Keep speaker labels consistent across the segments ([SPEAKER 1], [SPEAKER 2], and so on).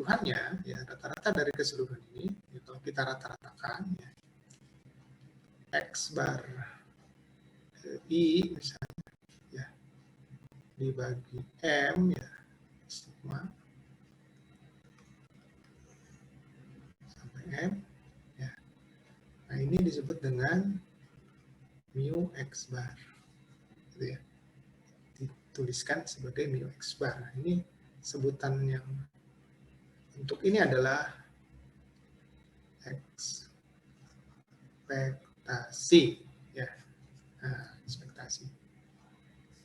[SPEAKER 1] keseluruhannya, ya rata-rata dari keseluruhan ini, ya, kalau kita rata-ratakan, ya, X bar I misalnya, ya, dibagi M, ya, sigma sampai M, ya. Nah ini disebut dengan mu X bar, gitu ya. Dituliskan sebagai mu X bar. Nah, ini sebutan yang untuk ini adalah ekspektasi, ya. Nah,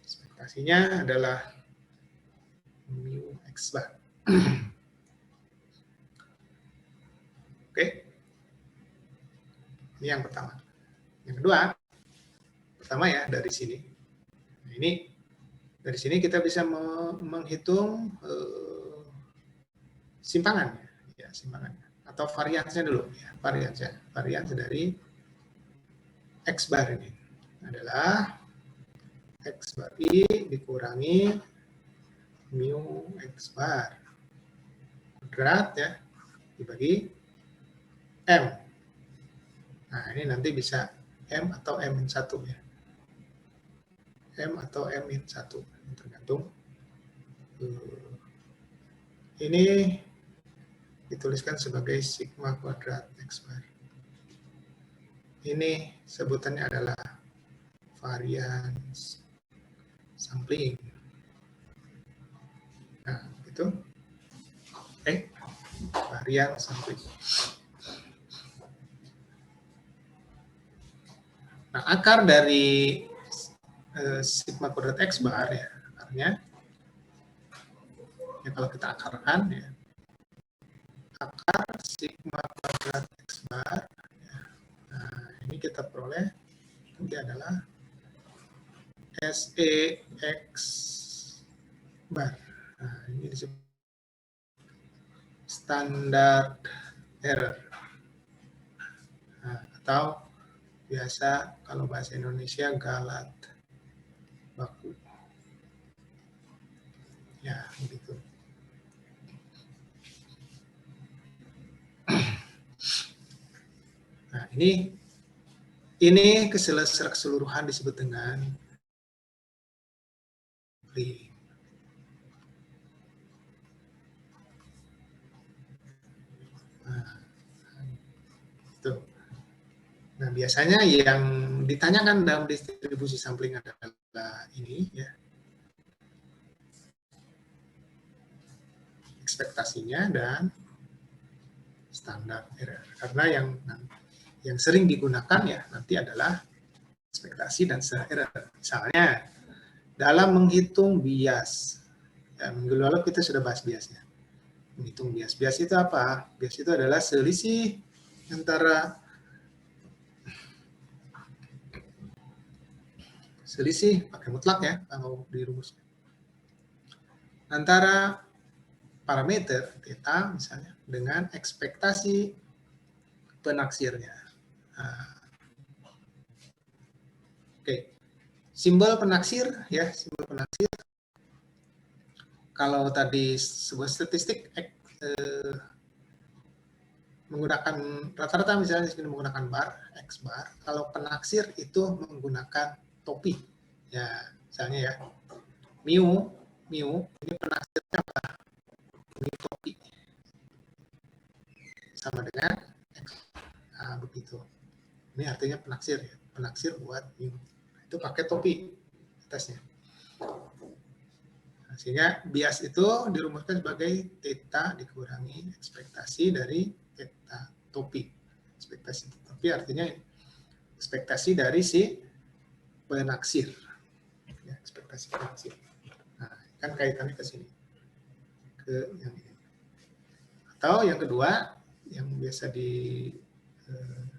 [SPEAKER 1] ekspektasinya adalah mu X bar. Oke, ini yang pertama. Yang kedua, pertama ya dari sini. Nah, ini dari sini kita bisa menghitung simpangannya, ya simpangannya atau variansnya dulu, ya varians dari X bar ini adalah X bar I dikurangi mu X bar kuadrat, ya, dibagi M. Nah ini nanti bisa M atau M-1, ya. M atau M-1 tergantung. Ini dituliskan sebagai sigma kuadrat X bar. Ini sebutannya adalah varians sampling. Nah, itu. Oke. Varians sampling. Nah, akar dari sigma kuadrat X bar, ya, akarnya, ya kalau kita akarkan, ya, akar sigma kuadrat X bar, ya. Nah, ini kita peroleh nanti adalah SEX bar. Nah, ini disebut standar error. Nah, atau biasa kalau bahasa Indonesia galat baku. Ya, begitu. Nah, ini keseluruhan disebut dengan Nah, biasanya yang ditanyakan dalam distribusi sampling adalah ini, ya, ekspektasinya dan standar error. Karena yang sering digunakan, ya, nanti adalah ekspektasi dan standar error. Misalnya dalam menghitung bias, ya, minggu lalu kita sudah bahas biasnya. Menghitung bias. Bias itu apa? Bias itu adalah selisih antara selisih pakai mutlak, ya, kalau dirumuskan, antara parameter theta misalnya dengan ekspektasi penaksirnya. Nah, oke, simbol penaksir, ya, simbol penaksir. Kalau tadi sebuah statistik menggunakan rata-rata misalnya di sini menggunakan bar X bar, kalau penaksir itu menggunakan topi, ya, misalnya, ya, mu ini penaksirnya apa? Mu topi sama dengan X. Nah, begitu. Ini artinya penaksir, ya, penaksir buat mu. Itu pakai topi atasnya. Nah, sehingga bias itu dirumuskan sebagai theta dikurangi ekspektasi dari theta topi. Ekspektasi topi artinya ekspektasi dari si penaksir. Ya, ekspektasi penaksir. Nah, kan kaitannya ke sini. Ke yang ini. Atau yang kedua, yang biasa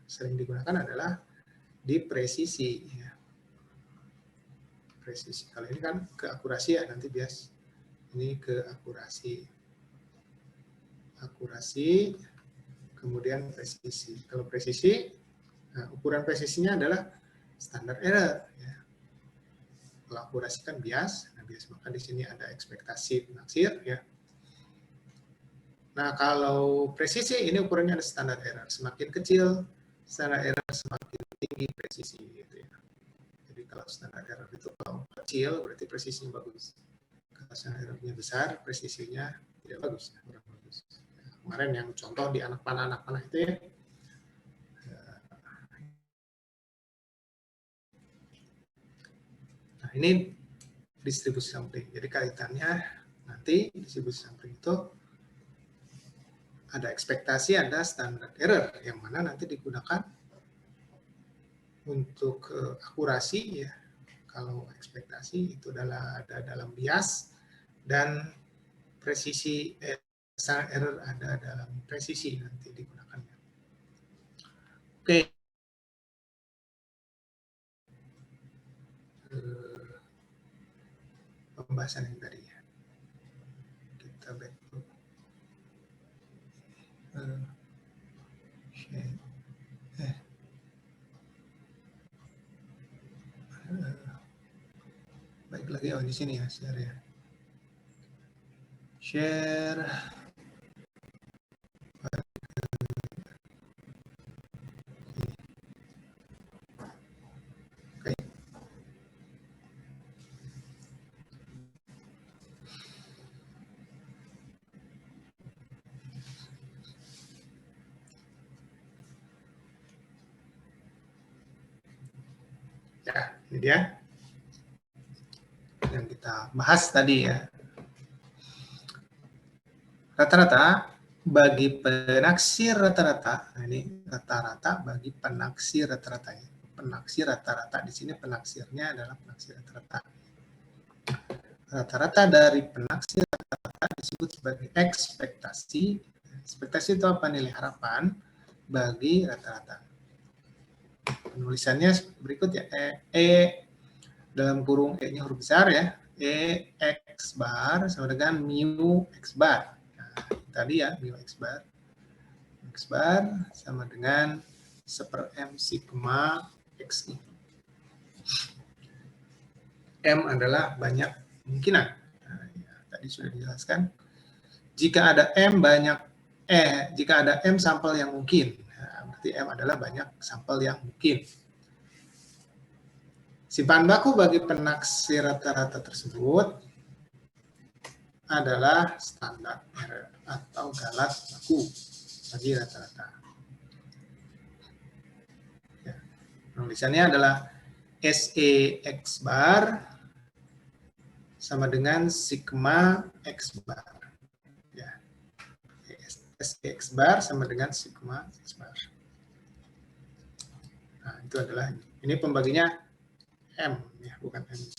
[SPEAKER 1] sering digunakan adalah di presisi, ya. Presisi. Kalau ini kan ke akurasi, ya, nanti bias ini ke akurasi. Akurasi, kemudian presisi. Kalau presisi, nah, ukuran presisinya adalah standar error, ya. Kalau akurasi kan bias, nah bias, maka di sini ada ekspektasi penaksir, ya. Nah, kalau presisi ini ukurannya ada standar error. Semakin kecil standar error, semakin tinggi presisi gitu ya. Jadi kalau standar error itu kalau kecil berarti presisinya bagus. Kalau standar errornya besar, presisinya tidak bagus, kurang bagus. Kemarin yang contoh di anak panah itu ya. Nah, ini distribusi sampling. Jadi kaitannya nanti distribusi sampling itu ada ekspektasi, ada standar error yang mana nanti digunakan untuk akurasi ya. Kalau ekspektasi itu adalah ada dalam bias dan presisi standar error ada dalam presisi nanti digunakannya. Oke. Pembahasan yang tadi ya. Kita back dulu. Baik lagi di sini ya share ya. Share. Oke. Ya, ini dia yang kita bahas tadi ya. Rata-rata bagi penaksir rata-rata, nah ini rata-rata bagi penaksir rata-rata ya. Penaksir rata-rata di sini penaksirnya adalah penaksir rata-rata. Rata-rata dari penaksir rata-rata disebut sebagai ekspektasi. Ekspektasi itu apa? Nilai harapan bagi rata-rata. Penulisannya berikut ya. E dalam kurung E-nya huruf besar ya. E X bar sama dengan mu X bar. Nah, tadi ya mu X bar. X bar sama dengan 1/m sigma XI. M adalah banyak kemungkinan. Nah, ya, tadi sudah dijelaskan. Jika ada M sampel yang mungkin, nah, berarti M adalah banyak sampel yang mungkin. Si bahan baku bagi penaksir rata-rata tersebut adalah standar error atau galat baku bagi rata-rata. Ya. Penulisannya adalah SE X bar sama dengan sigma X bar. Ya. SE X bar sama dengan sigma X bar. Nah, itu adalah ini pembaginya M ya, bukan M1.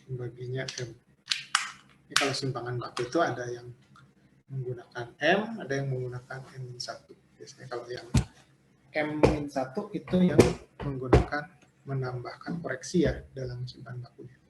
[SPEAKER 1] Pembaginya M. Ini kalau simpangan baku itu ada yang menggunakan M, ada yang menggunakan M1. Biasanya kalau yang M1 itu yang menggunakan menambahkan koreksi ya dalam simpan bakunya.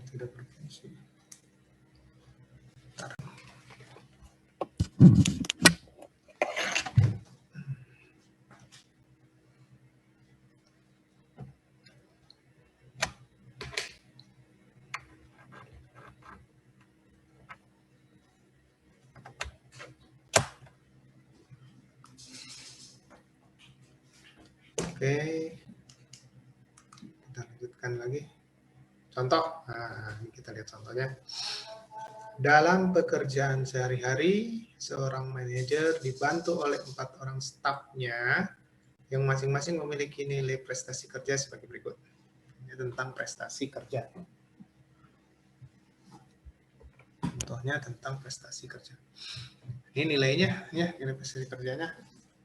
[SPEAKER 1] Tidak berfungsi. Oke, kita lanjutkan lagi. Contoh, nah, ini kita lihat contohnya. Dalam pekerjaan sehari-hari, seorang manajer dibantu oleh 4 orang stafnya yang masing-masing memiliki nilai prestasi kerja sebagai berikut. Ini tentang prestasi kerja. Contohnya tentang prestasi kerja. Ini nilainya, ya, nilai prestasi kerjanya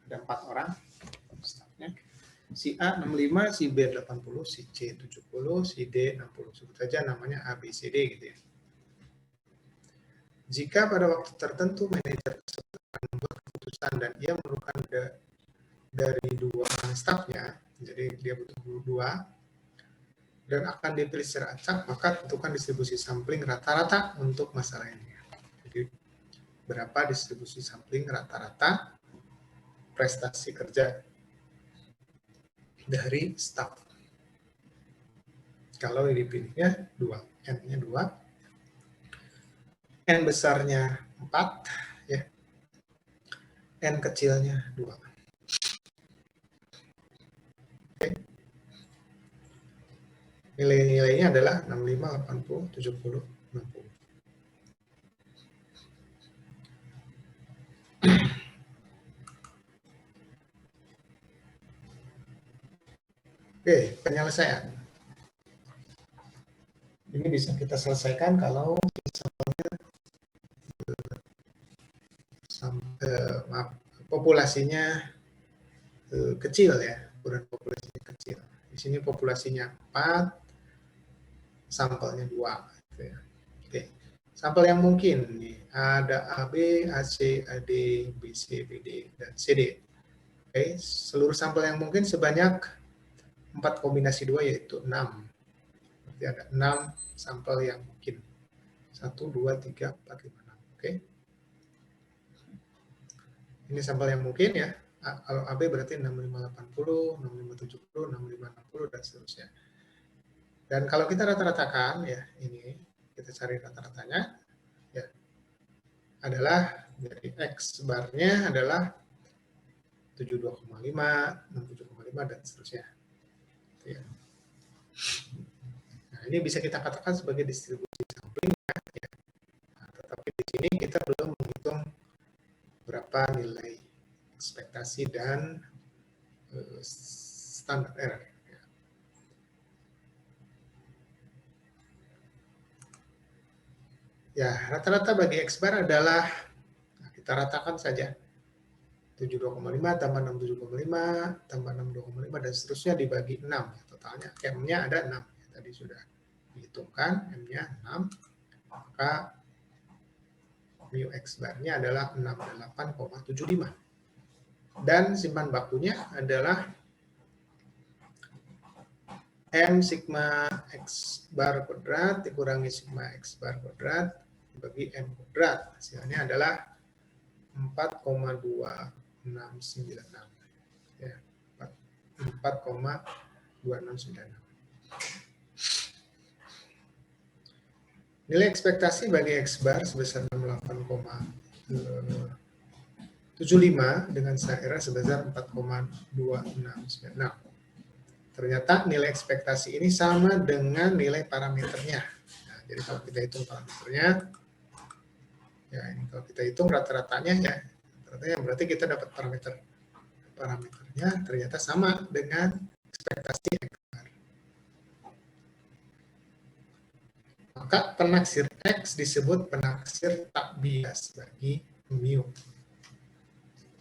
[SPEAKER 1] ada 4 orang Si A 65, si B 80, si C 70, si D 60. Sebut saja namanya A, B, C, D gitu ya. Jika pada waktu tertentu manajer tersebut akan membuat keputusan dan ia memerlukan dari dua orang stafnya, jadi dia butuh dua, dan akan dipilih secara acak, maka tentukan distribusi sampling rata-rata untuk masalah ini. Jadi berapa distribusi sampling rata-rata prestasi kerja dari staf. Kalau dipilihnya 2, N-nya 2, N besarnya 4, ya. N kecilnya 2. Oke. Nilai-nilainya adalah 65, 80, 70, 60. Oke, penyelesaian. Ini bisa kita selesaikan kalau misalnya populasinya kecil ya, ukuran populasinya kecil. Di sini populasinya 4, sampelnya 2. Gitu ya. Oke, sampel yang mungkin nih ada AB, AC, AD, BC, BD, dan CD. Oke, seluruh sampel yang mungkin sebanyak 4 kombinasi 2 yaitu 6. Berarti ada 6 sampel yang mungkin. 1, 2, 3, 4, 5, 6. Oke. Ini sampel yang mungkin ya. Kalau AB berarti 6580, 6570, 6560 dan seterusnya. Dan kalau kita rata-ratakan ya, ini kita cari rata-ratanya ya. Adalah dari X barnya adalah 72,5, 67,5 dan seterusnya. Ya. Nah, ini bisa kita katakan sebagai distribusi sampling ya. Nah, tetapi di sini kita belum menghitung berapa nilai ekspektasi dan standar error. Ya, rata-rata bagi X bar adalah, nah, kita ratakan saja, 72,5 tambah 67,5 tambah 62,5 dan seterusnya dibagi 6. Totalnya M-nya ada 6. Tadi sudah dihitungkan, M-nya 6. Maka mu X bar-nya adalah 68,75. Dan simpan bakunya adalah M sigma X bar kuadrat dikurangi sigma X bar kuadrat dibagi M kuadrat. Hasilnya adalah 4,2696. Ya, 4,2696. Nilai ekspektasi bagi X bar sebesar 68,75 dengan error sebesar 4,2696. Ternyata nilai ekspektasi ini sama dengan nilai parameternya. Nah, jadi kalau kita hitung parameternya, ya ini kalau kita hitung rata-ratanya ya, rata-ratanya berarti kita dapat parameternya ternyata sama dengan ekspektasi X bar. Maka penaksir X disebut penaksir tak bias bagi mu.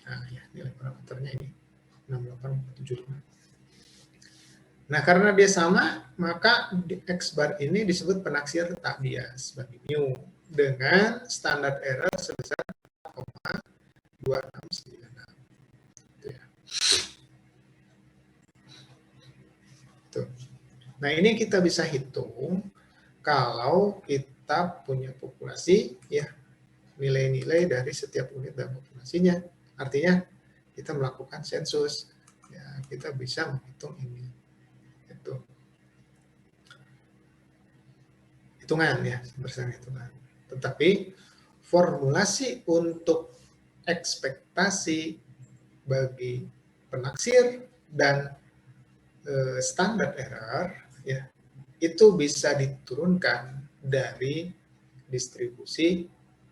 [SPEAKER 1] Nah, ya, nilai parameternya ini 6875. Nah, karena dia sama, maka X bar ini disebut penaksir tak bias bagi mu dengan standar error sebesar 4,2696. Ya. Tuh. Nah, ini kita bisa hitung kalau kita punya populasi, ya, nilai-nilai dari setiap unit dan populasinya. Artinya kita melakukan sensus, ya, kita bisa menghitung ini. Itu hitungan ya, berdasarkan hitungan. Tetapi formulasi untuk ekspektasi bagi penaksir dan standar error ya itu bisa diturunkan dari distribusi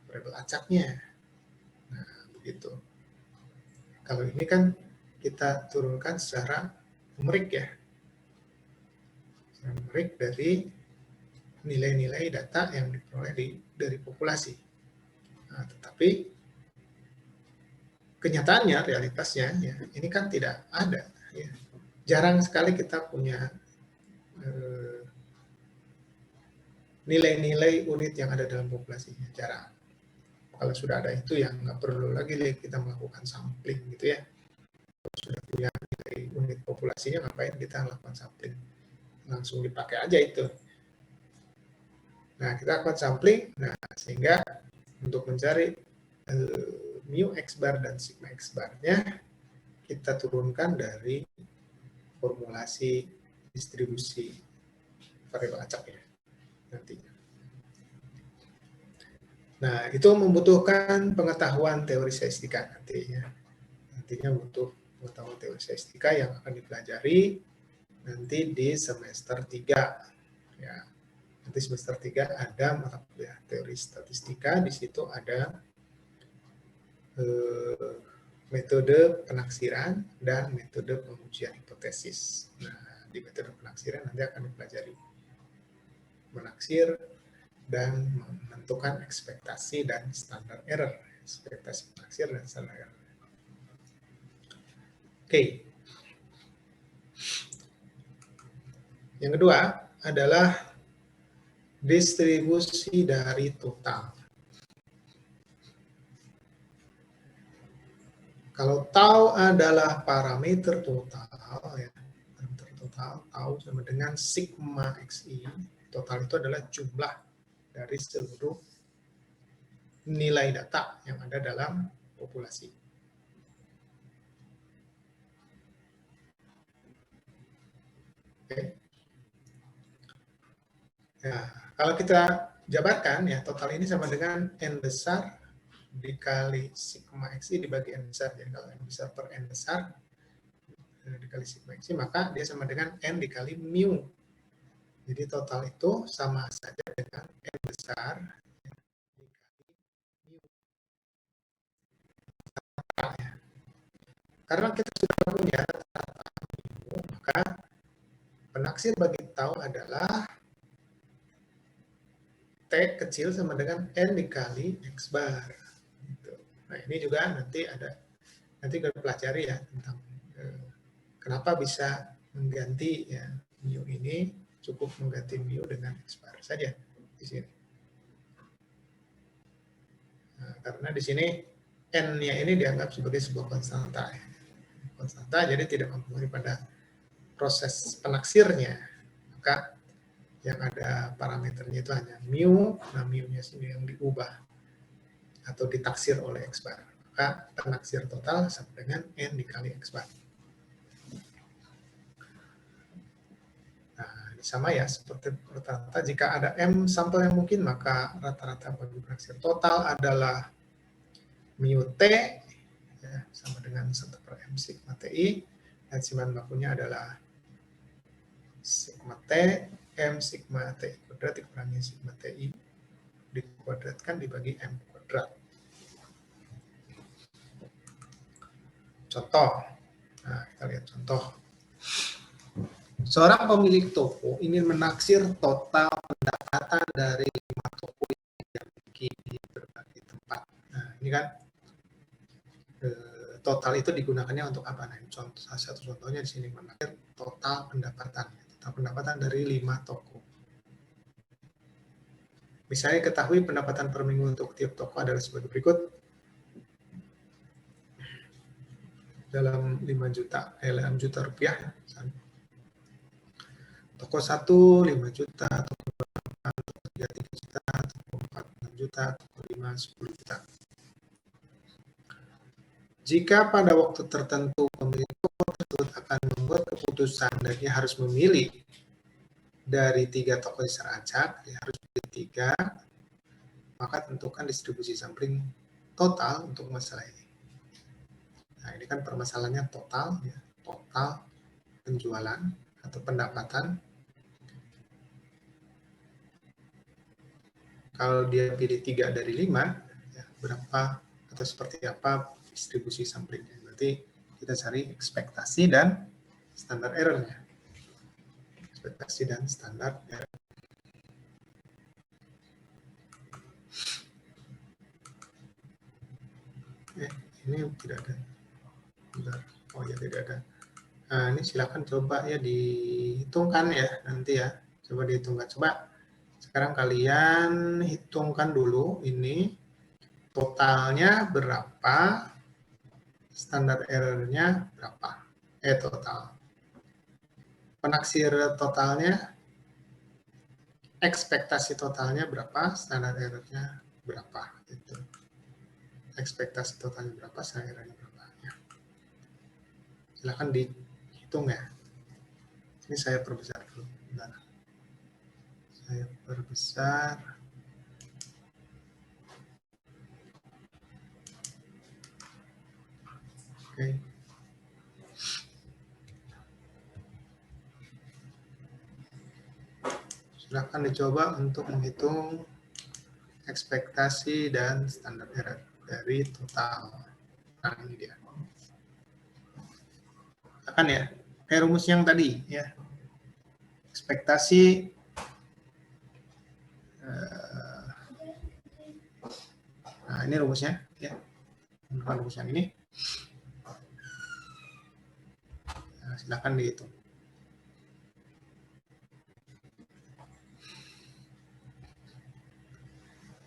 [SPEAKER 1] variabel acaknya. Nah, begitu. Kalau ini kan kita turunkan secara numerik ya. Secara numerik dari nilai-nilai data yang diperoleh dari populasi. Nah, tetapi kenyataannya, realitasnya, ya, ini kan tidak ada. Ya. jarang sekali kita punya nilai-nilai unit yang ada dalam populasinya, jarang. Kalau sudah ada itu yang nggak perlu lagi kita melakukan sampling gitu ya. Kalau sudah punya nilai unit populasinya, ngapain kita lakukan sampling? Langsung dipakai aja itu. Nah, kita lakukan sampling, nah sehingga untuk mencari mu x bar dan sigma x bar-nya kita turunkan dari formulasi distribusi variabel acak ya nantinya. Nah, itu membutuhkan pengetahuan teori statistika nantinya. Nantinya butuh pengetahuan teori statistika yang akan dipelajari nanti di semester 3. Ya. Nanti semester 3 ada mata kuliah teori statistika, di situ ada metode penaksiran dan metode pengujian hipotesis. Nah, di metode penaksiran nanti akan dipelajari menaksir dan menentukan ekspektasi dan standar error. Ekspektasi penaksir dan standar error. Oke. Yang kedua adalah distribusi dari total. Kalau tau adalah parameter total, ya, parameter total, tau sama dengan sigma xi. Total itu adalah jumlah dari seluruh nilai data yang ada dalam populasi. Oke. Nah, kalau kita jabarkan ya, total ini sama dengan n besar dikali sigma xi dibagi n besar. Jadi kalau n besar per n besar dikali sigma xi, maka dia sama dengan n dikali mu. Jadi total itu sama saja dengan n besar dikali mu. Karena kita sudah punya rata mu, maka penaksir bagi tau adalah T kecil sama dengan N dikali X bar. Gitu. Nah ini juga nanti kita pelajari ya tentang kenapa bisa mengganti ya mu ini, cukup mengganti mu dengan X bar saja di sini. Nah, karena di sini N-nya ini dianggap sebagai sebuah konstanta. Ya. Konstanta jadi tidak mempengaruhi pada proses penaksirnya. Maka yang ada parameternya itu hanya mu, nah mu-nya sendiri yang diubah atau ditaksir oleh X bar. Maka penaksir total sama dengan N dikali X bar. Nah, sama ya, seperti rata-rata jika ada M sampel yang mungkin, maka rata-rata bagi penaksir total adalah mu T, ya, sama dengan 1 per M sigma TI, dan siman bakunya adalah sigma T, M sigma TI kuadrat dikurangi sigma TI dikuadratkan dibagi M kuadrat. Contoh, nah kita lihat contoh. Seorang pemilik toko ingin menaksir total pendapatan dari 5 toko yang dimiliki di berbagai tempat. Nah ini kan total itu digunakannya untuk apa? Nah, contoh, salah satu contohnya di sini menaksir total pendapatan dari 5 toko. Misalnya ketahui pendapatan per minggu untuk tiap toko adalah sebagai berikut. Dalam 5 juta, 6 juta rupiah. Toko 1 5 juta, toko 2 toko 3 3 juta, toko 4 6 juta, toko 5 10 juta. Jika pada waktu tertentu pemilik toko tersebut akan membuat keputusan dan dia harus memilih dari 3 toko secara acak, dia harus pilih 3, maka tentukan distribusi sampling total untuk masalah ini. Nah, ini kan permasalahannya total, ya, total penjualan atau pendapatan. Kalau dia pilih 3 dari 5, ya, berapa atau seperti apa distribusi samplingnya. Berarti kita cari ekspektasi dan standar error-nya. Ekspektasi dan standar error. Ini tidak ada. Bentar. Oh ya, tidak ada. Nah, ini silakan coba ya dihitungkan ya nanti ya. Coba dihitungkan. Coba sekarang kalian hitungkan dulu ini totalnya berapa, standar error-nya berapa. Total. Penaksir totalnya, ekspektasi totalnya berapa, standar error-nya berapa. Itu. Ekspektasi totalnya berapa, standar error-nya berapa. Ya. Silahkan dihitung ya. Ini saya perbesar dulu. Bentar. Saya perbesar. Oke. Silahkan dicoba untuk menghitung ekspektasi dan standar error dari total. Nah, ini dia. Akan ya, kayak rumus yang tadi ya. Ekspektasi nah ini rumusnya ya. Bukan rumus yang ini. Nah, silahkan dihitung.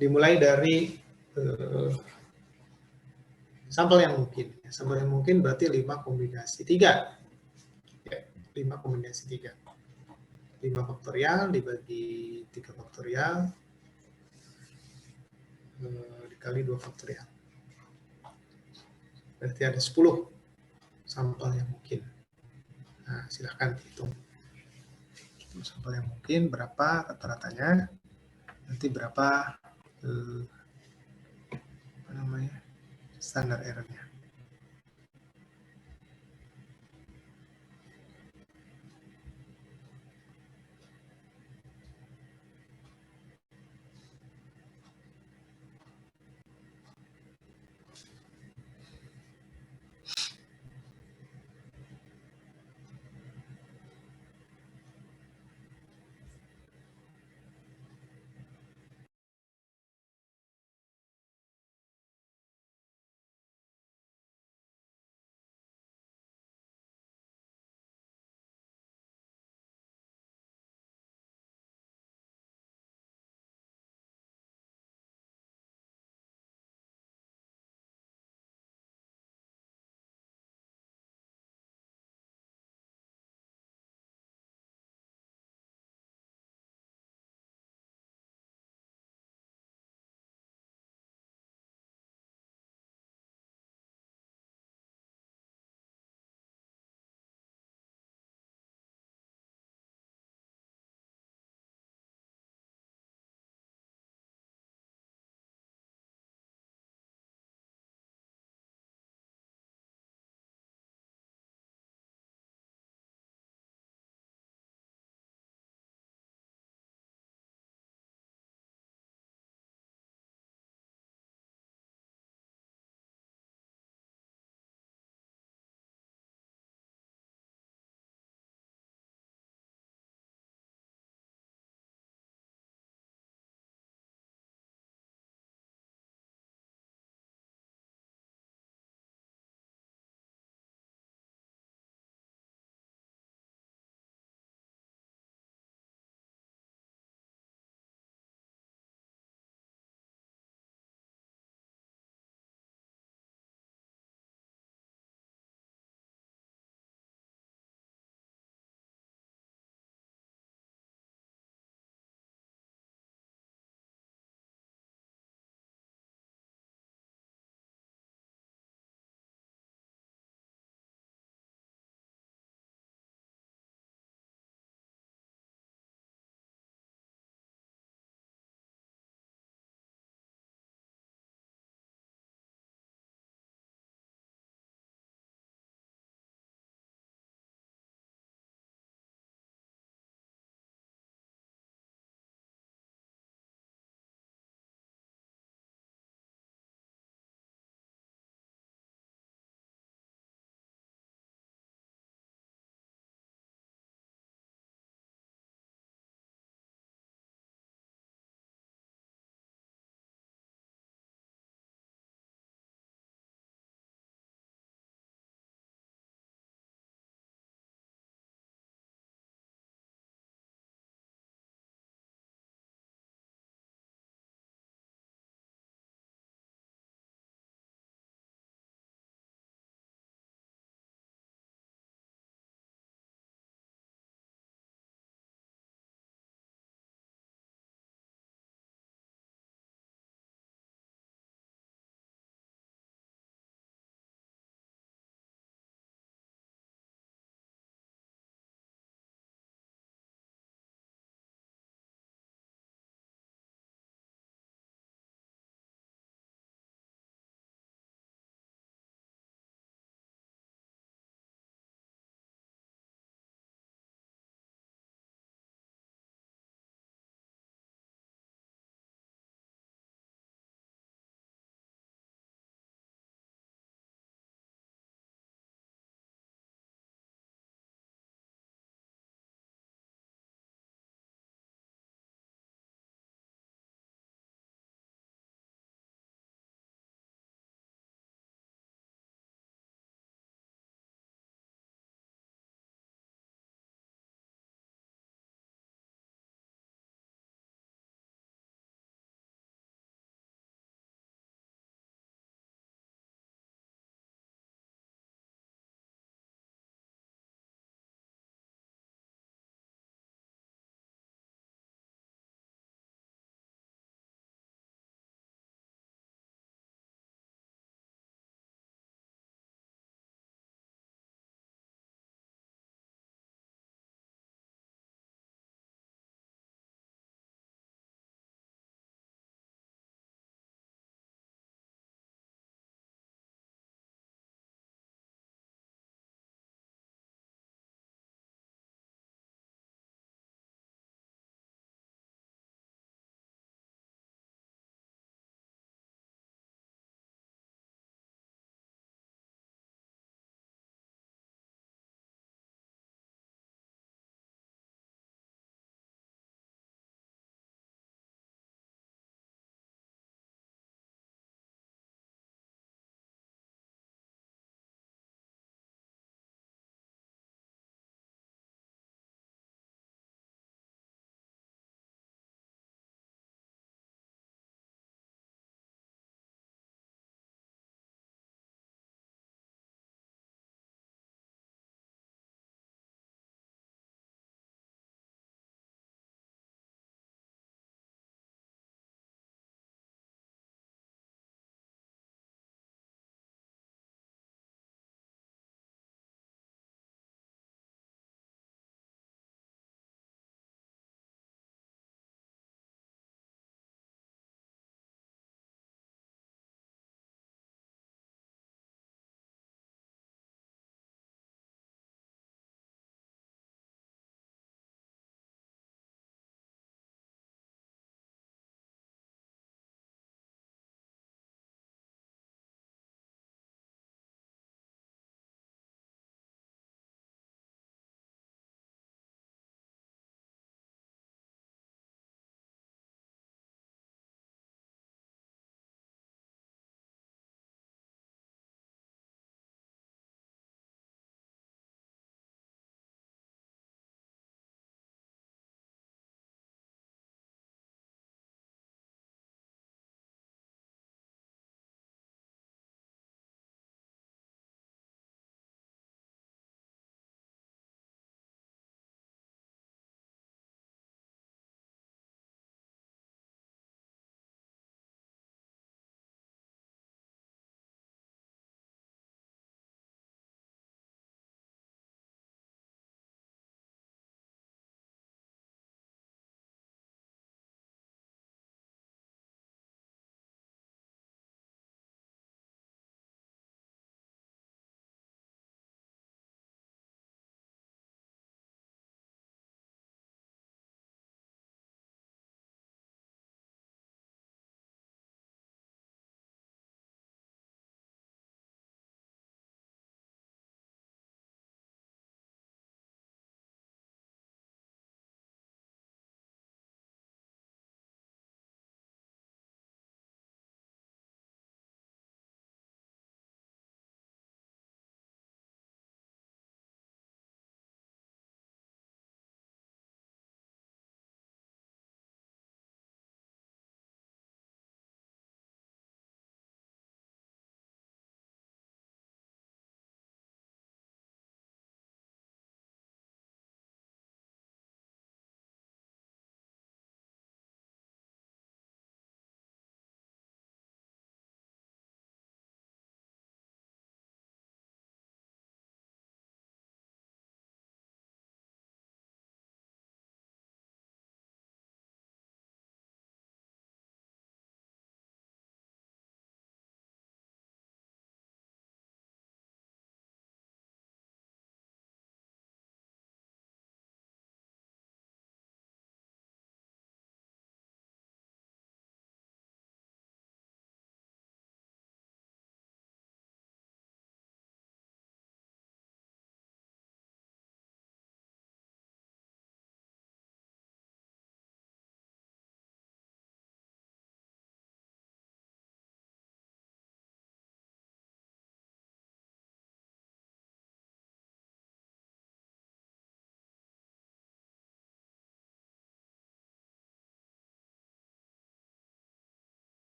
[SPEAKER 1] Dimulai dari sampel yang mungkin. Sampel yang mungkin berarti 5 kombinasi 3. Ya, 5 kombinasi 3. 5 faktorial dibagi 3 faktorial dikali 2 faktorial. Berarti ada 10 sampel yang mungkin. Nah, silahkan hitung. Sampel yang mungkin berapa rata-ratanya, nanti berapa standar error-nya.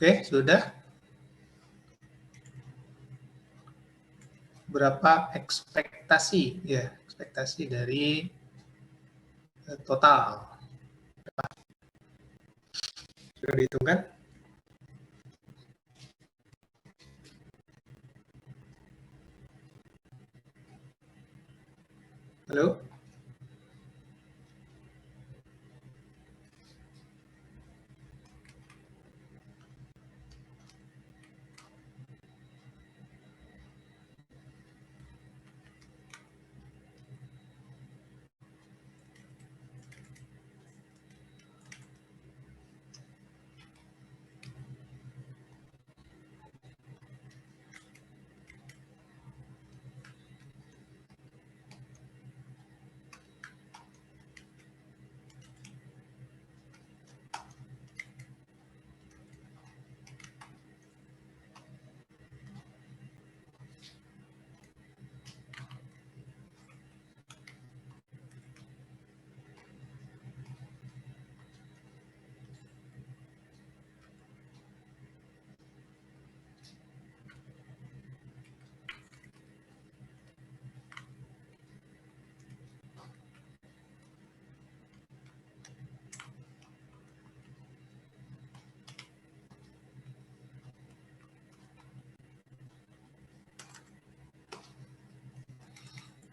[SPEAKER 1] Oke, sudah. Berapa ekspektasi ya, ekspektasi dari total. Sudah dihitung kan? Halo?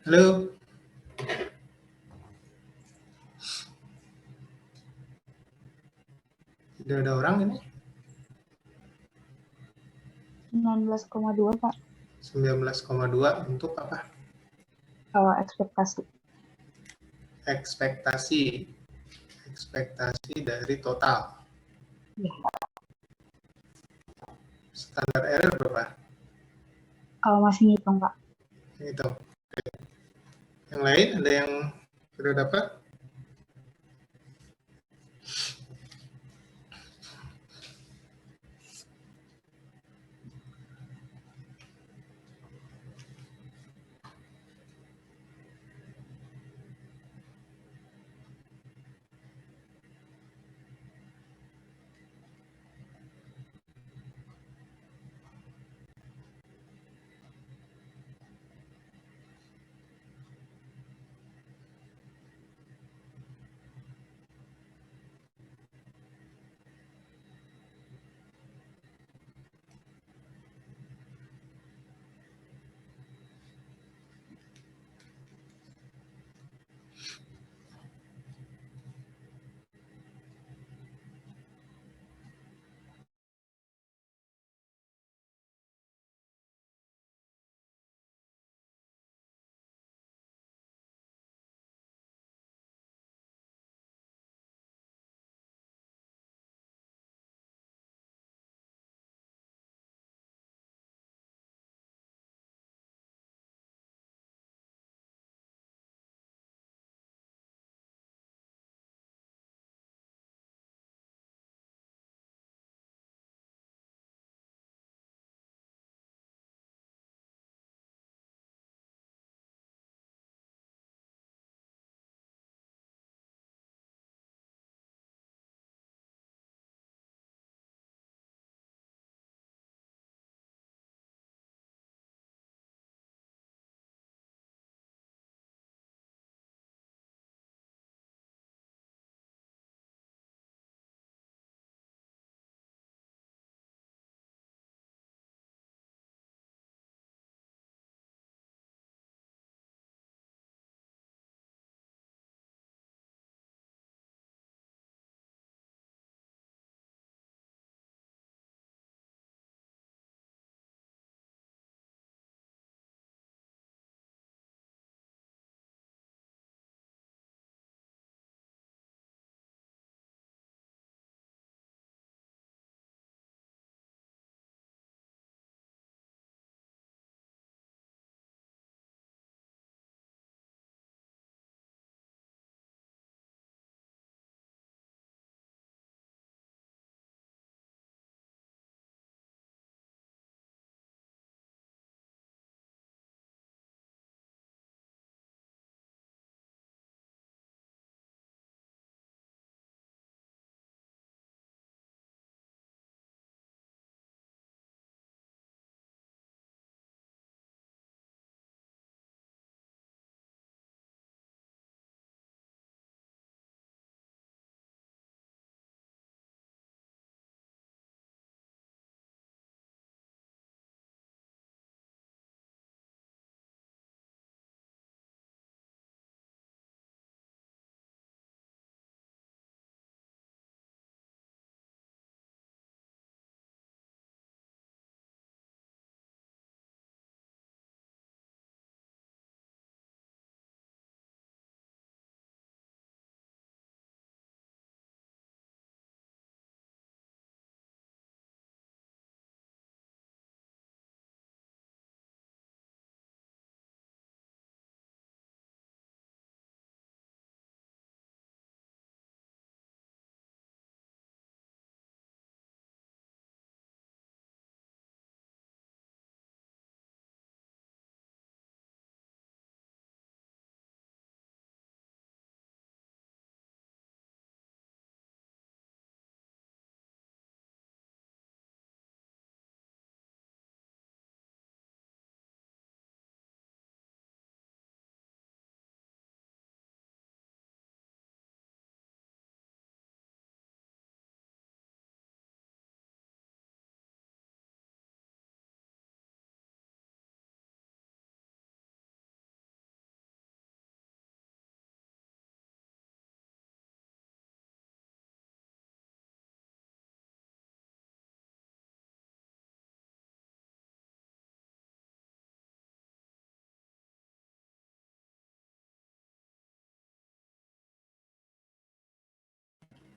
[SPEAKER 1] Halo? Tidak ada orang ini?
[SPEAKER 2] 19,2 Pak.
[SPEAKER 1] 19,2 untuk apa?
[SPEAKER 2] Ekspektasi.
[SPEAKER 1] Ekspektasi dari total.
[SPEAKER 2] Ya.
[SPEAKER 1] Standar error berapa?
[SPEAKER 2] Masih ngitung Pak.
[SPEAKER 1] Itu. Oke. Yang lain ada yang sudah dapat?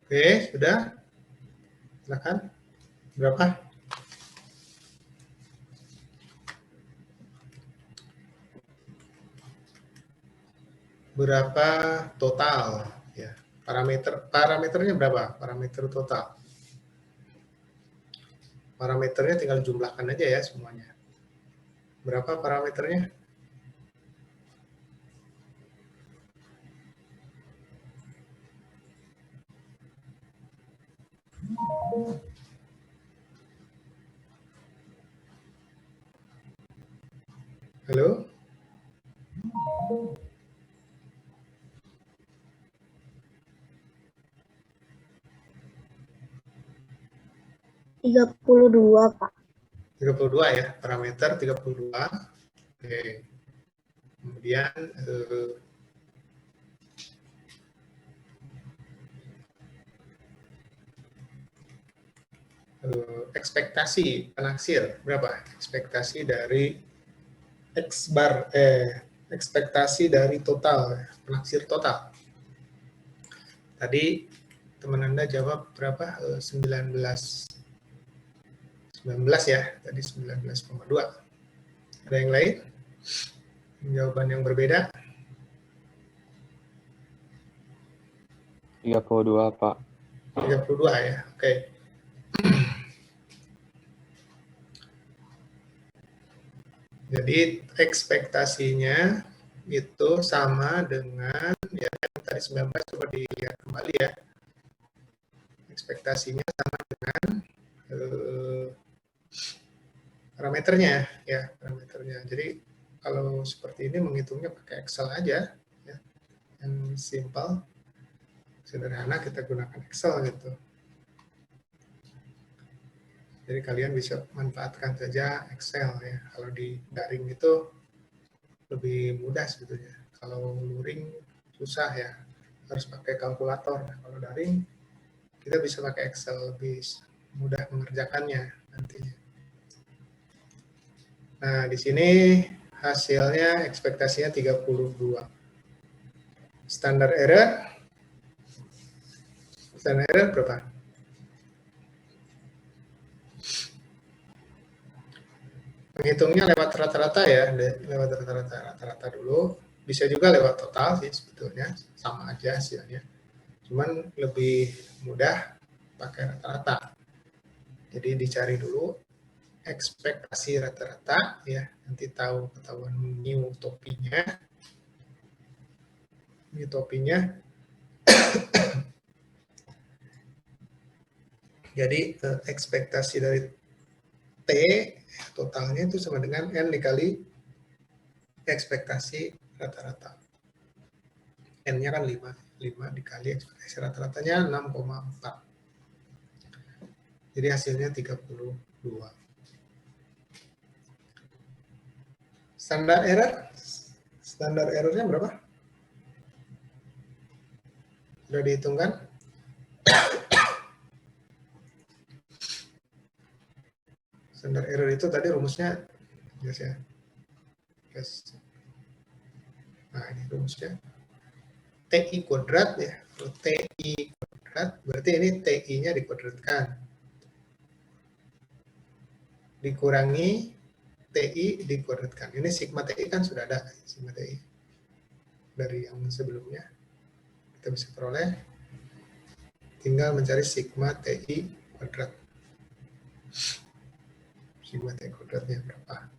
[SPEAKER 1] Oke, sudah? Silakan. Berapa? Berapa total? Ya, parameternya berapa? Parameter total. Parameternya tinggal jumlahkan aja ya semuanya. Berapa parameternya? Halo?
[SPEAKER 2] Dua Pak.
[SPEAKER 1] 32 ya, parameter 32. Oke. Kemudian ekspektasi penaksir berapa? Ekspektasi dari ekspektasi dari total, penaksir total. Tadi teman Anda jawab berapa? 19 ya, tadi 19,2. Ada yang lain? Jawaban yang berbeda?
[SPEAKER 3] 32, Pak.
[SPEAKER 1] 32 ya, oke. Jadi ekspektasinya itu sama dengan ya tadi 19, coba dilihat kembali ya. Ekspektasinya sama dengan parameternya ya, parameternya. Jadi kalau seperti ini menghitungnya pakai Excel aja ya. Yang simple, sederhana, kita gunakan Excel gitu. Jadi kalian bisa manfaatkan saja Excel ya. Kalau di daring itu lebih mudah sebetulnya. Kalau luring susah ya, harus pakai kalkulator. Kalau daring kita bisa pakai Excel, lebih mudah mengerjakannya nantinya. Nah, di sini hasilnya ekspektasinya 32. Standar error berapa? Menghitungnya lewat rata-rata ya, lewat rata-rata dulu. Bisa juga lewat total sih sebetulnya, sama aja hasilnya. Cuman lebih mudah pakai rata-rata. Jadi dicari dulu ekspektasi rata-rata ya, nanti tahu ketahuan new topinya. New topinya. Jadi ekspektasi dari T totalnya itu sama dengan N dikali ekspektasi rata-rata. N-nya kan 5 dikali ekspektasi rata-ratanya 6,4. Jadi hasilnya 32. Standar errornya berapa? Sudah dihitungkan? Standar error itu tadi rumusnya jelas ya. Yes. Nah, ini rumusnya. TI kuadrat ya. Kalau TI kuadrat, berarti ini TI-nya dikuadratkan. Dikurangi TI dikuadratkan. Ini sigma TI kan sudah ada. Sigma TI. Dari yang sebelumnya. Kita bisa peroleh. Tinggal mencari sigma TI kuadrat. Sigma TI kuadratnya berapa?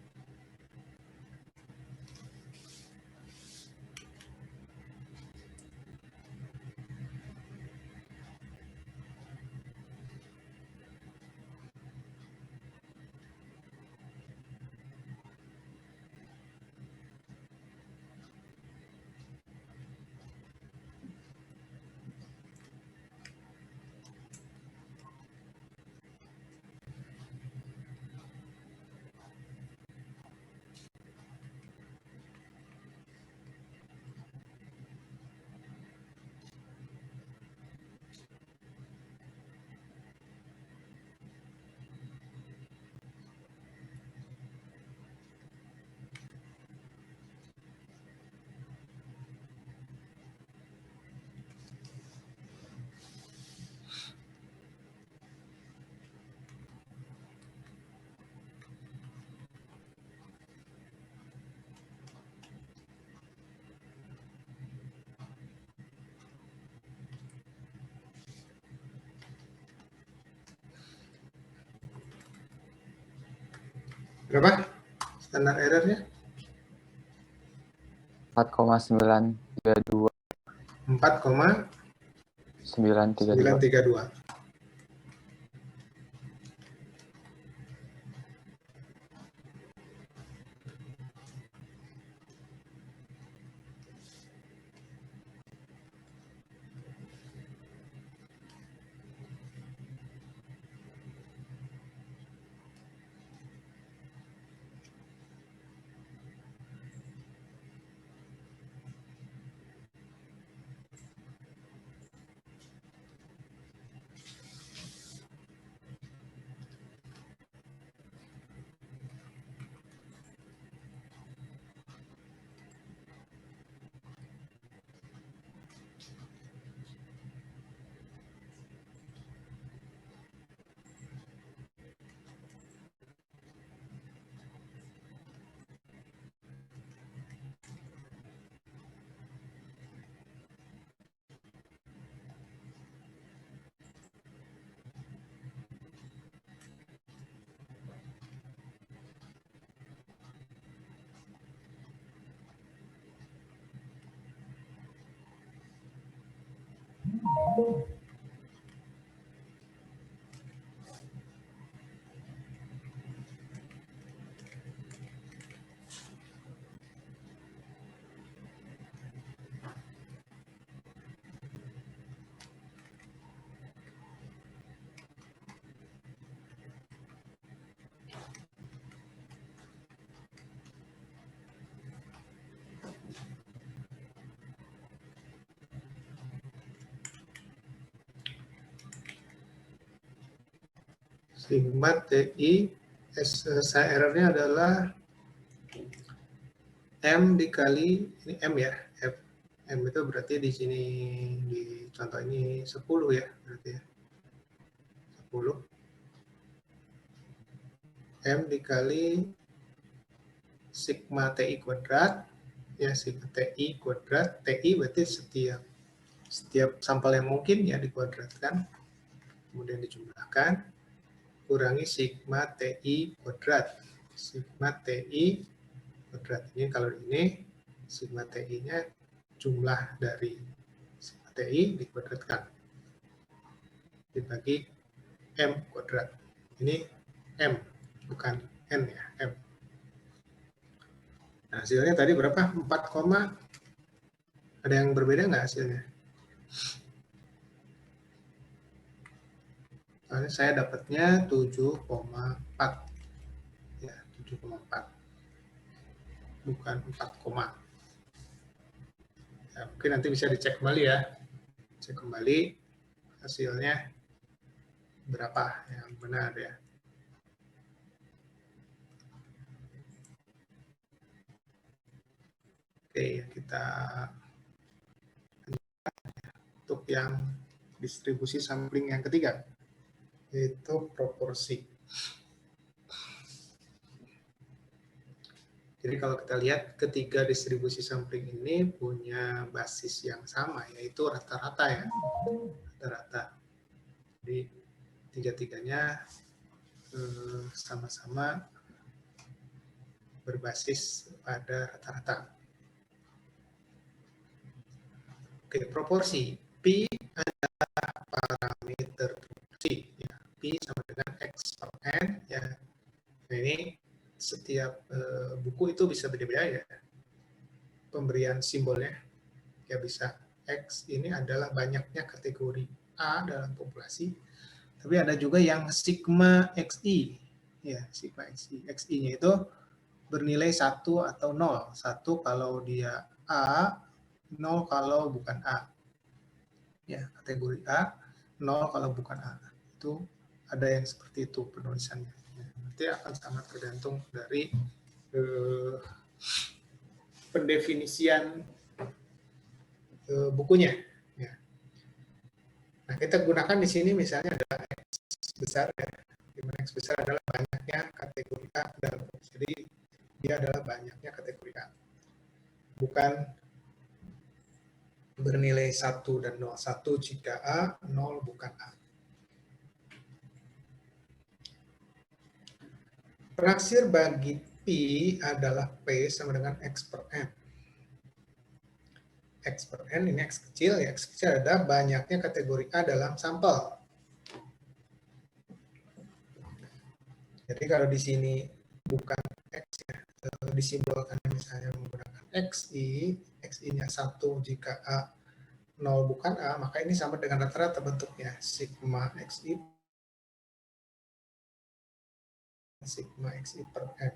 [SPEAKER 1] Berapa standar errornya?
[SPEAKER 3] 4,932.
[SPEAKER 1] 4,932. Sigma TI, saya errornya adalah M dikali, ini M ya, F. M itu berarti di sini, di contoh ini 10 ya, berarti ya. 10. M dikali sigma TI kuadrat, ya sigma TI kuadrat, TI berarti setiap sampel yang mungkin ya dikuadratkan, kemudian dijumlahkan, kurangi sigma TI kuadrat. Sigma TI kuadrat ini, kalau ini sigma TI-nya jumlah dari sigma TI dikuadratkan dibagi M kuadrat. Ini M, bukan N ya, M. Nah, hasilnya tadi berapa? 4, ada yang berbeda nggak hasilnya? Soalnya saya dapatnya 7,4. Ya, 7,4. Bukan 4, ya, mungkin nanti bisa dicek kembali ya. Cek kembali hasilnya berapa yang benar ya. Oke, kita untuk yang distribusi sampling yang ketiga, yaitu proporsi. Jadi kalau kita lihat ketiga distribusi sampling ini punya basis yang sama, yaitu rata-rata ya, rata-rata. Jadi tiga-tiganya sama-sama berbasis pada rata-rata. Oke, proporsi. Pi adalah parameter proporsi. Ya. Pi sama dengan X per N. Ya. Nah, ini setiap buku itu bisa beda-beda ya. Pemberian simbolnya. Ya bisa X ini adalah banyaknya kategori A dalam populasi. Tapi ada juga yang sigma XI. Ya, sigma XI. XI-nya itu bernilai 1 atau 0. 1 kalau dia A, 0 kalau bukan A. Ya, kategori A, 0 kalau bukan A. Itu ada yang seperti itu penulisannya. Ya, nanti akan sangat tergantung dari pendefinisian bukunya. Ya. Nah, kita gunakan di sini misalnya ada X besar ya. Di mana X besar adalah banyaknya kategori A dalam populasi. Jadi dia adalah banyaknya kategori A. Bukan bernilai 1 dan 0. 1 jika A, 0 bukan A. Penaksir bagi P adalah P sama dengan X per N. X per N, ini X kecil, ya X kecil ada banyaknya kategori A dalam sampel. Jadi kalau di sini bukan X ya, disimbolkan misalnya menggunakan XI, XI-nya 1 jika A 0 bukan A, maka ini sama dengan rata-rata bentuknya, sigma XI per N.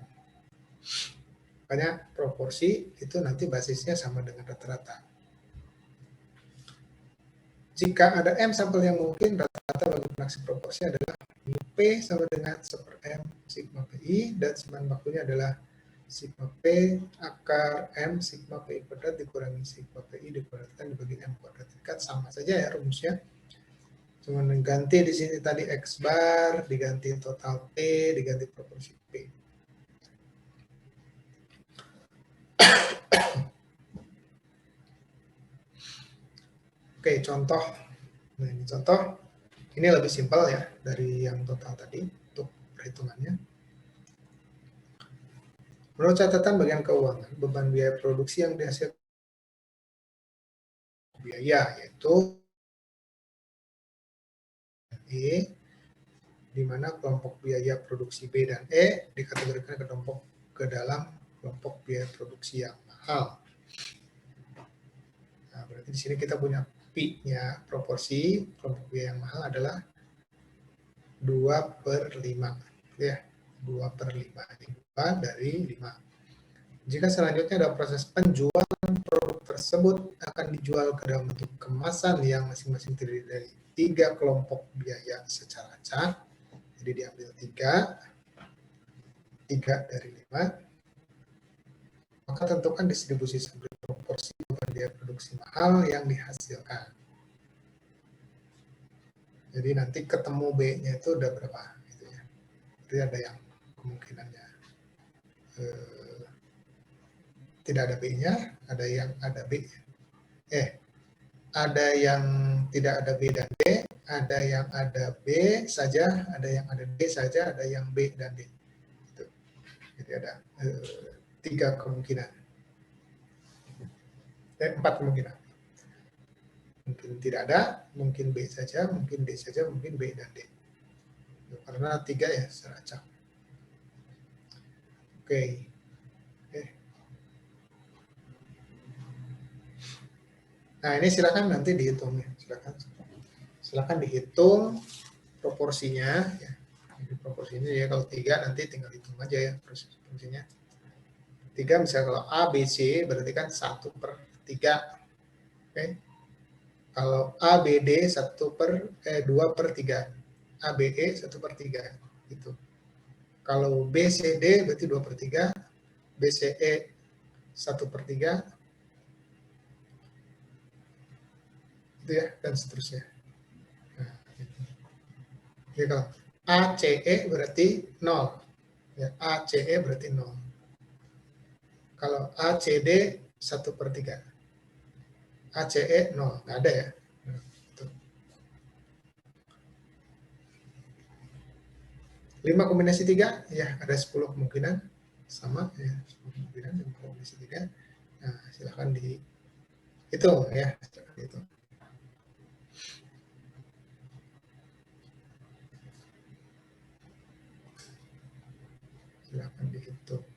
[SPEAKER 1] Makanya proporsi itu nanti basisnya sama dengan rata-rata. Jika ada M sampel yang mungkin, rata-rata bagi penaksir proporsi adalah P sama dengan 1 per M sigma PI, dan semen bakunya adalah sigma P akar M sigma PI kuadrat dikurangi sigma PI dikuadratkan dibagi M kuadrat. Kan sama saja ya rumusnya. Cuma ganti di sini tadi X bar, diganti total P, diganti proporsi P. Oke, contoh. Nah, ini contoh. Ini lebih simpel ya dari yang total tadi untuk perhitungannya. Menurut catatan bagian keuangan, beban biaya produksi yang dihasilkan biaya yaitu E, di mana kelompok biaya produksi B dan E dikategorikan ke dalam kelompok biaya produksi yang mahal. Nah, berarti di sini kita punya P-nya, proporsi kelompok biaya yang mahal adalah 2/5. Ya, 2/5. Ini 2 dari 5. Jika selanjutnya ada proses penjualan produk tersebut akan dijual ke dalam bentuk kemasan yang masing-masing terdiri dari 3 kelompok biaya secara acak. Jadi diambil 3 dari 5. Maka tentukan distribusi sampling proporsi beban biaya produksi mahal yang dihasilkan. Jadi nanti ketemu B-nya itu udah berapa gitu ya. Jadi ada yang kemungkinannya tidak ada B-nya, ada yang ada B. Ada yang tidak ada B dan D, ada yang ada B saja, ada yang ada D saja, ada yang B dan D. Gitu. Jadi ada 3 kemungkinan. 4 kemungkinan. Mungkin tidak ada, mungkin B saja, mungkin D saja, mungkin B dan D. Karena 3 ya secara acak. Oke. Nah, ini silakan nanti dihitung ya. Silakan dihitung proporsinya ya. Jadi proporsinya ya kalau 3 nanti tinggal hitung aja ya proporsinya. 3 misalnya kalau A, B, C berarti kan 1/3. Oke. Kalau A, B, D 2/3. A, B, E 1/3 gitu. Kalau B, C, D berarti 2/3. B, C, E 1/3. Itu ya, dan seterusnya. Nah, gitu. Jadi kalau A, C, E berarti 0. Ya, A, C, E berarti 0. Kalau A, C, D 1/3. A, C, E 0. Nggak ada ya. Nah, gitu. 5 kombinasi 3, ya ada 10 kemungkinan. Sama ya, 10 kemungkinan 5 kombinasi 3. Nah, silahkan dihitung ya. Silahkan dihitung. Silahkan dihitung.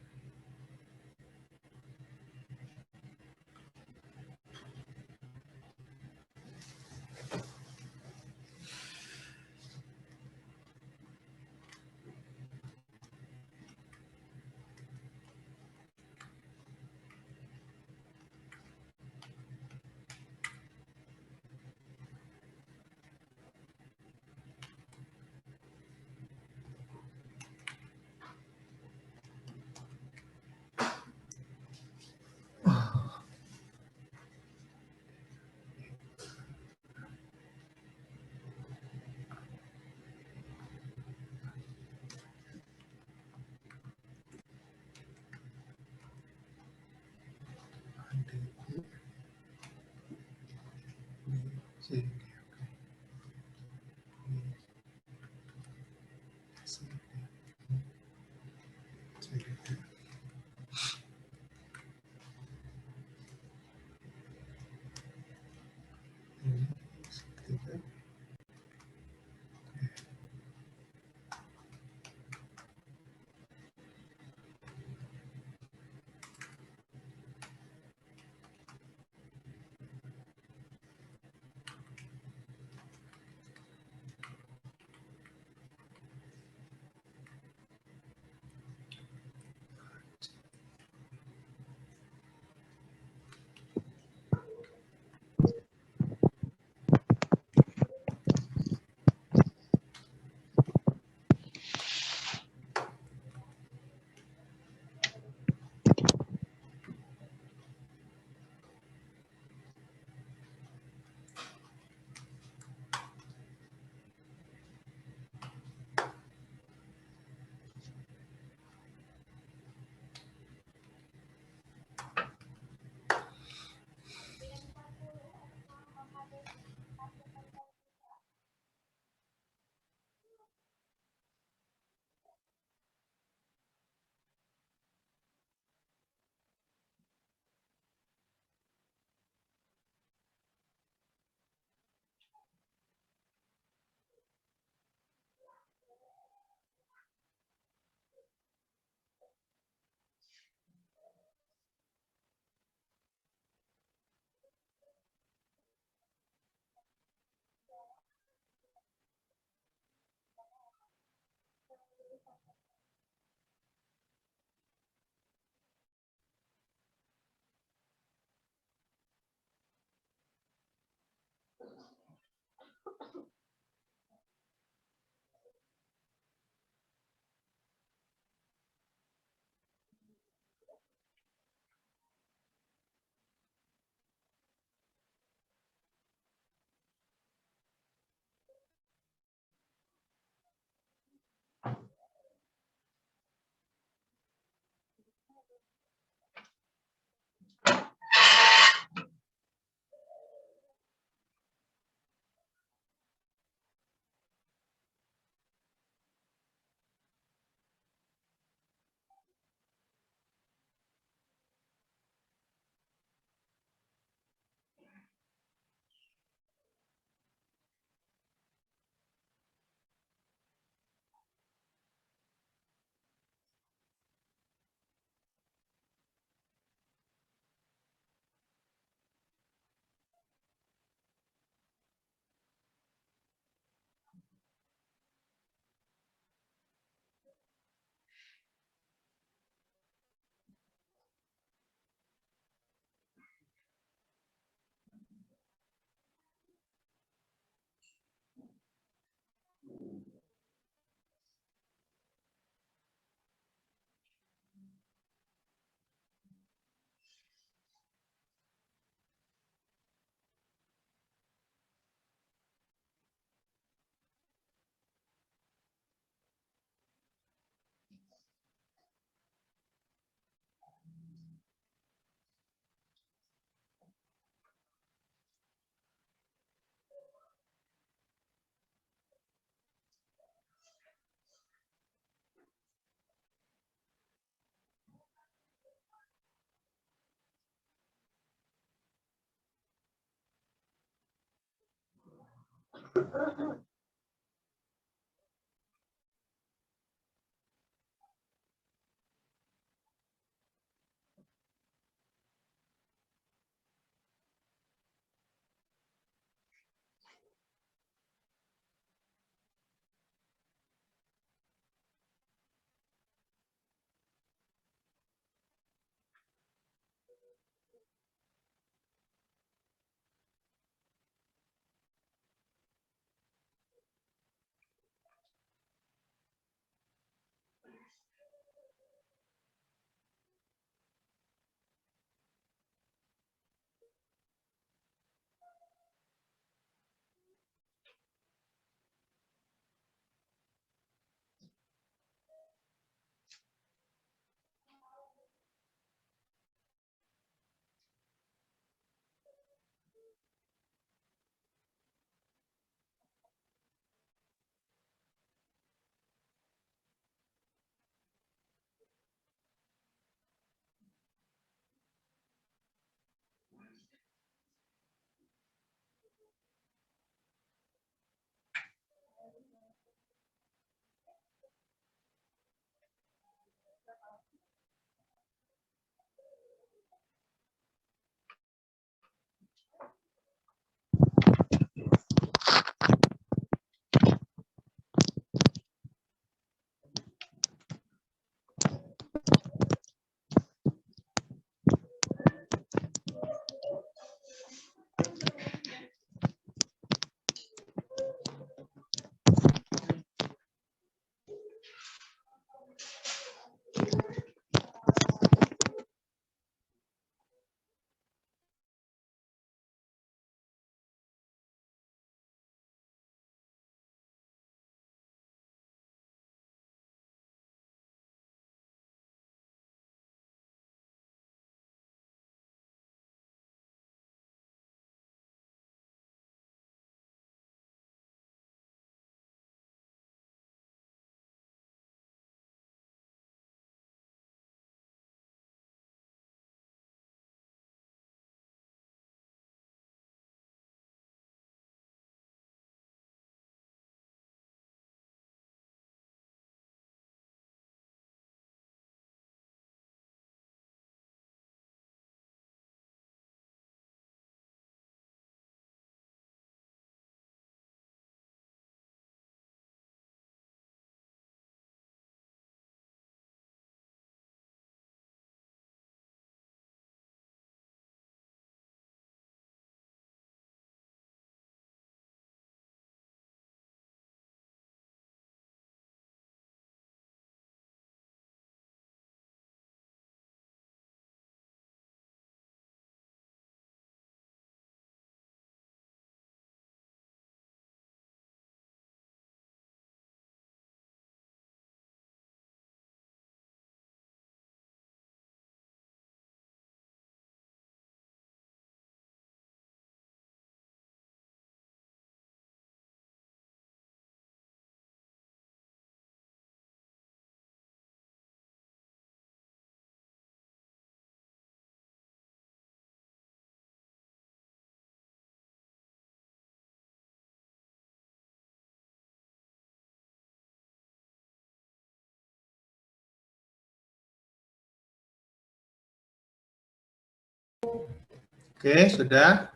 [SPEAKER 1] Oke, sudah.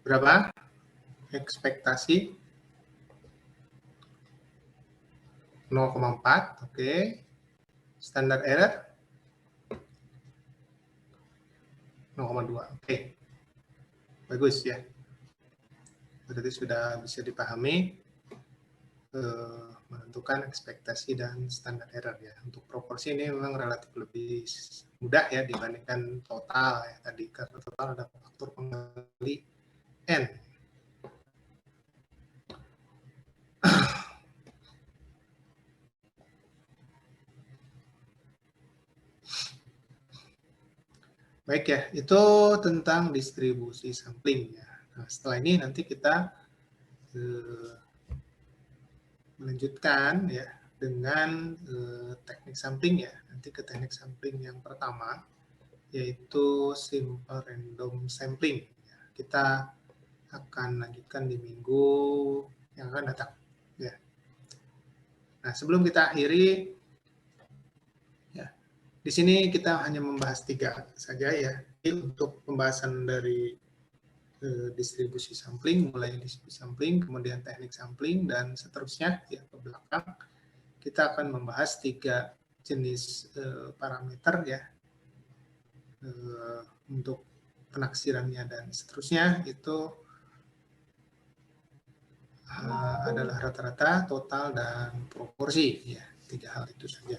[SPEAKER 1] Berapa? Ekspektasi 0,4. Oke. Standar error 0,2. Oke. Bagus ya. Berarti sudah bisa dipahami menentukan ekspektasi dan standar error ya. Untuk proporsi ini memang relatif lebih mudah ya dibandingkan total ya tadi, karena total ada faktor pengendali n. Baik ya, itu tentang distribusi sampling ya. Nah, setelah ini nanti kita melanjutkan ya dengan teknik sampling ya. Nanti ke teknik sampling yang pertama, yaitu simple random sampling. Kita akan lanjutkan di minggu yang akan datang. Ya. Nah, sebelum kita akhiri, ya, di sini kita hanya membahas 3 saja ya. Untuk pembahasan dari distribusi sampling, mulai distribusi sampling, kemudian teknik sampling, dan seterusnya ya ke belakang. Kita akan membahas 3 jenis parameter ya untuk penaksirannya dan seterusnya itu adalah rata-rata, total, dan proporsi ya, 3 hal itu saja.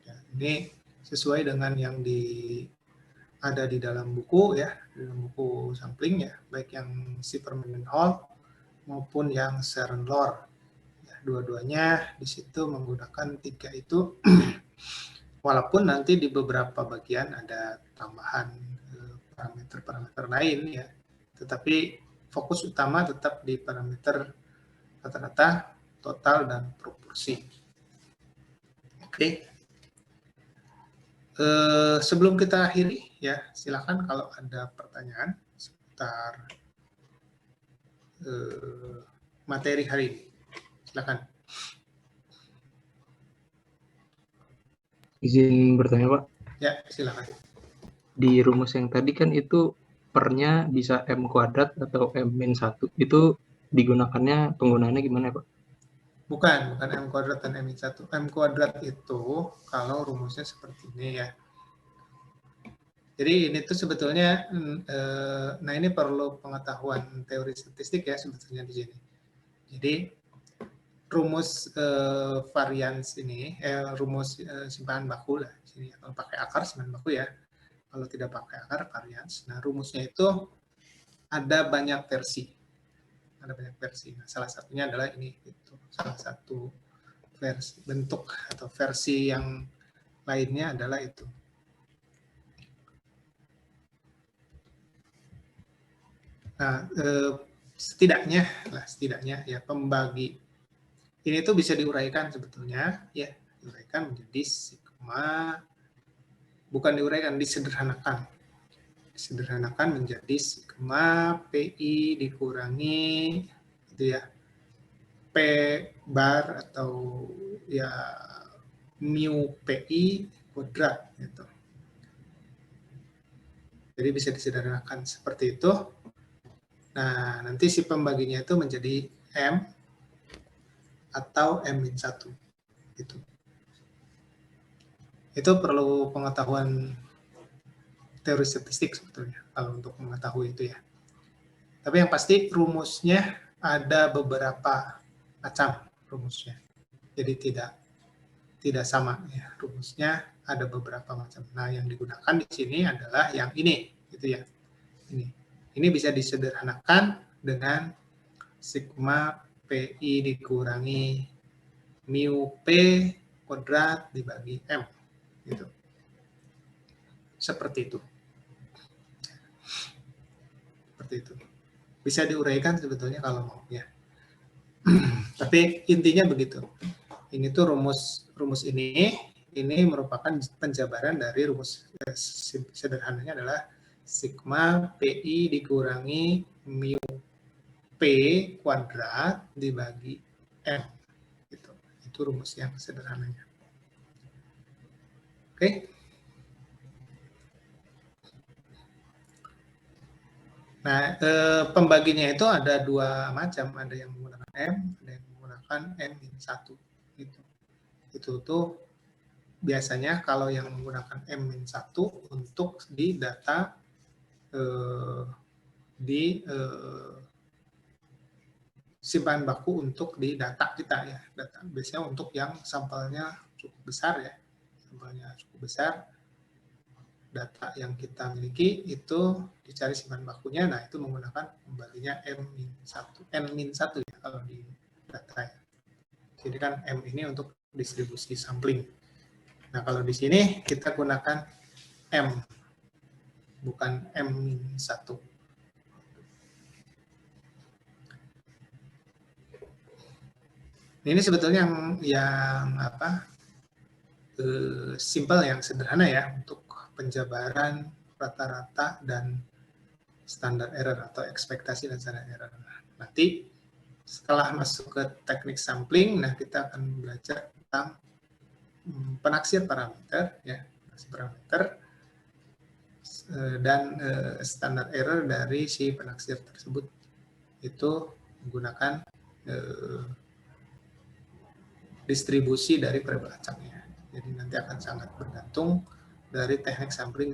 [SPEAKER 1] Ya, ini sesuai dengan yang ada di dalam buku ya, di dalam buku sampling ya, baik yang Zimmermann-Mendenhall maupun yang Sharon-Lor. Ya, dua-duanya di situ menggunakan 3 itu, walaupun nanti di beberapa bagian ada tambahan parameter-parameter lain ya, tetapi fokus utama tetap di parameter rata-rata, total, dan proporsi. Oke. Sebelum kita akhiri ya, silakan kalau ada pertanyaan seputar materi hari ini. Silakan.
[SPEAKER 3] Izin bertanya, Pak.
[SPEAKER 1] Ya, silakan.
[SPEAKER 3] Di rumus yang tadi kan itu pernya bisa M kuadrat atau M-1. Itu digunakannya, penggunaannya gimana, Pak?
[SPEAKER 1] Bukan M kuadrat dan M-1. M kuadrat itu kalau rumusnya seperti ini ya. Jadi ini tuh sebetulnya, nah ini perlu pengetahuan teori statistik ya sebetulnya di sini. Jadi rumus varians ini, rumus simpanan baku lah di sini. Kalau pakai akar simpanan baku ya. Kalau tidak pakai akar varians. Nah rumusnya itu ada banyak versi. Ada banyak versi. Nah, salah satunya adalah ini. Gitu. Salah satu versi bentuk atau versi yang lainnya adalah itu. Nah, setidaknya ya pembagi ini tuh bisa diuraikan sebetulnya ya, diuraikan menjadi sigma, bukan diuraikan, disederhanakan menjadi sigma PI dikurangi gitu ya P bar atau ya mu PI kuadrat gitu. Jadi bisa disederhanakan seperti itu. Nah, nanti si pembaginya itu menjadi M atau M-1 gitu. Itu perlu pengetahuan teori statistik sebetulnya kalau untuk mengetahui itu ya. Tapi yang pasti rumusnya ada beberapa macam rumusnya. Jadi tidak sama ya, rumusnya ada beberapa macam. Nah, yang digunakan di sini adalah yang ini gitu ya. Ini bisa disederhanakan dengan sigma PI dikurangi mu P kuadrat dibagi M gitu. Seperti itu. Seperti itu. Bisa diuraikan sebetulnya kalau mau ya. Tapi intinya begitu. Ini tuh rumus ini merupakan penjabaran dari rumus sederhananya adalah sigma PI dikurangi mu P kuadrat dibagi M. Gitu. Itu rumus yang sederhananya. Oke. Nah, pembaginya itu ada 2 macam. Ada yang menggunakan M, ada yang menggunakan M-1. Gitu. Itu tuh biasanya kalau yang menggunakan M-1 untuk di data simpanan baku untuk di data kita ya. Data biasanya untuk yang sampelnya cukup besar ya. Sampelnya cukup besar. Data yang kita miliki itu dicari simpanan bakunya, nah itu menggunakan pembaginya N-1 ya kalau di data ya. Jadi kan M ini untuk distribusi sampling. Nah kalau di sini kita gunakan M, bukan M-1. Ini sebetulnya yang apa? Simple, yang sederhana ya untuk penjabaran rata-rata dan standar error atau ekspektasi dan standar error. Nanti setelah masuk ke teknik sampling, nah kita akan belajar tentang penaksir parameter, ya, penaksir parameter dan standar error dari si penaksir tersebut itu menggunakan distribusi dari variabel acaknya. Jadi nanti akan sangat bergantung dari teknik sampling